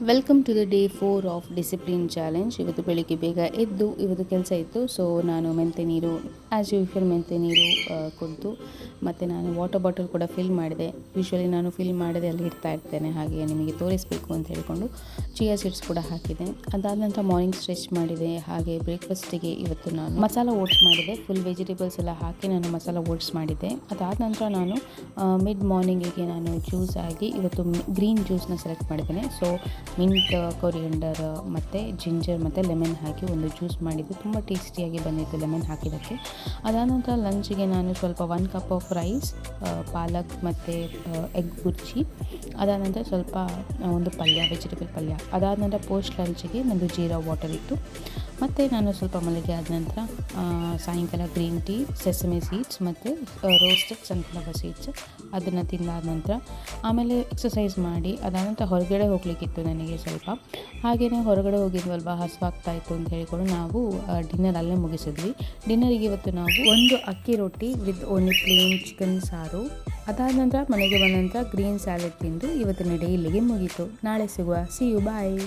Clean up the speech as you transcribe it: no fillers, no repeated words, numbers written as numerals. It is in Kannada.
Welcome to the day 4 of discipline challenge. ಇವತ್ತು ಬೆಳಿಗ್ಗೆ ಬೇಗ ಎದ್ದು ಇವತ್ತು ಕೆಲಸ ಇತ್ತು. ಸೊ ನಾನು ಮೆಂತೆ ನೀರು ಆ್ಯಸ್ ಯೂಶ್ವಲ್ ಮೆಂತೆ ನೀರು ಕುಡಿದು ಮತ್ತು ನಾನು ವಾಟರ್ ಬಾಟಲ್ ಕೂಡ ಫಿಲ್ ಮಾಡಿದೆ. ಯೂಶ್ವಲಿ ನಾನು ಫಿಲ್ ಮಾಡಿದೆ ಅಲ್ಲಿ ಇಡ್ತಾ ಇರ್ತೇನೆ, ಹಾಗೆ ನಿಮಗೆ ತೋರಿಸಬೇಕು ಅಂತ ಹೇಳಿಕೊಂಡು ಚಿಯಾ ಸೀಡ್ಸ್ ಕೂಡ ಹಾಕಿದೆ. ಅದಾದ ನಂತರ ಮಾರ್ನಿಂಗ್ ಸ್ಟ್ರೆಚ್ ಮಾಡಿದೆ. ಹಾಗೆ ಬ್ರೇಕ್ಫಾಸ್ಟಿಗೆ ಇವತ್ತು ನಾನು ಮಸಾಲ ಓಟ್ಸ್ ಮಾಡಿದೆ. ಫುಲ್ ವೆಜಿಟೇಬಲ್ಸ್ ಎಲ್ಲ ಹಾಕಿ ನಾನು ಮಸಾಲ ಓಟ್ಸ್ ಮಾಡಿದ್ದೆ. ಅದಾದ ನಂತರ ನಾನು ಮಿಡ್ ಮಾರ್ನಿಂಗಿಗೆ ನಾನು ಜ್ಯೂಸ್ ಆಗಿ ಇವತ್ತು ಗ್ರೀನ್ ಜ್ಯೂಸ್ನ ಸೆಲೆಕ್ಟ್ ಮಾಡಿದ್ದೇನೆ. ಸೊ ಮಿಂಟ್, ಕೊರಿಯಂಡರ್ ಮತ್ತು ಜಿಂಜರ್ ಮತ್ತು ಲೆಮನ್ ಹಾಕಿ ಒಂದು ಜ್ಯೂಸ್ ಮಾಡಿದ್ದು, ತುಂಬ ಟೇಸ್ಟಿಯಾಗಿ ಬಂದಿತ್ತು ಲೆಮನ್ ಹಾಕಿದ್ದಕ್ಕೆ. ಅದಾದ ನಂತರ ಲಂಚಿಗೆ ನಾನು ಸ್ವಲ್ಪ 1 ಕಪ್ ಆಫ್ ರೈಸ್, ಪಾಲಕ್ ಮತ್ತು ಎಗ್ ಬುರ್ಜಿ, ಅದಾದ ನಂತರ ಸ್ವಲ್ಪ ಒಂದು ಪಲ್ಯ, ವೆಜಿಟೇಬಲ್ ಪಲ್ಯ. ಅದಾದ ನಂತರ ಪೋಸ್ಟ್ ಲಂಚಿಗೆ ನಂದು ಜೀರಾ ವಾಟರ್ ಇತ್ತು. ಮತ್ತು ನಾನು ಸ್ವಲ್ಪ ಮಲ್ಲಿಗೆ ಆದ ನಂತರ ಸಾಯಂಕಾಲ ಗ್ರೀನ್ ಟೀ, ಸೆಸಮೆ ಸೀಡ್ಸ್ ಮತ್ತು ರೋಸ್ಟೆಡ್ ಸನ್ಫ್ಲವರ್ ಸೀಡ್ಸ್ ಅದನ್ನು ತಿಂದಾದ ನಂತರ ಆಮೇಲೆ ಎಕ್ಸಸೈಸ್ ಮಾಡಿ ಅದಾದ ನಂತರ ಹೊರಗಡೆ ಹೋಗಲಿಕ್ಕಿತ್ತು ನನಗೆ ಸ್ವಲ್ಪ. ಹಾಗೆಯೇ ಹೊರಗಡೆ ಹೋಗಿದ್ವಲ್ವ, ಹಸುವಾಗ್ತಾಯಿತ್ತು ಅಂತ ಹೇಳಿಕೊಂಡು ನಾವು ಡಿನ್ನರ್ ಅಲ್ಲೇ ಮುಗಿಸಿದ್ವಿ. ಡಿನ್ನರಿಗೆ ಇವತ್ತು ನಾವು ಒಂದು ಅಕ್ಕಿ ರೊಟ್ಟಿ ವಿತ್ ಓನ್ಲಿ ಪ್ಲೇನ್ ಚಿಕನ್ ಸಾರು, ಅದಾದ ನಂತರ ಮನೆಗೆ ಬಂದ ನಂತರ ಗ್ರೀನ್ ಸ್ಯಾಲೆಡ್ ತಿಂದು ಇವತ್ತಿನ ಡೇ ಇಲ್ಲಿಗೆ ಮುಗೀತು. ನಾಳೆ ಸಿಗುವ. See you, bye.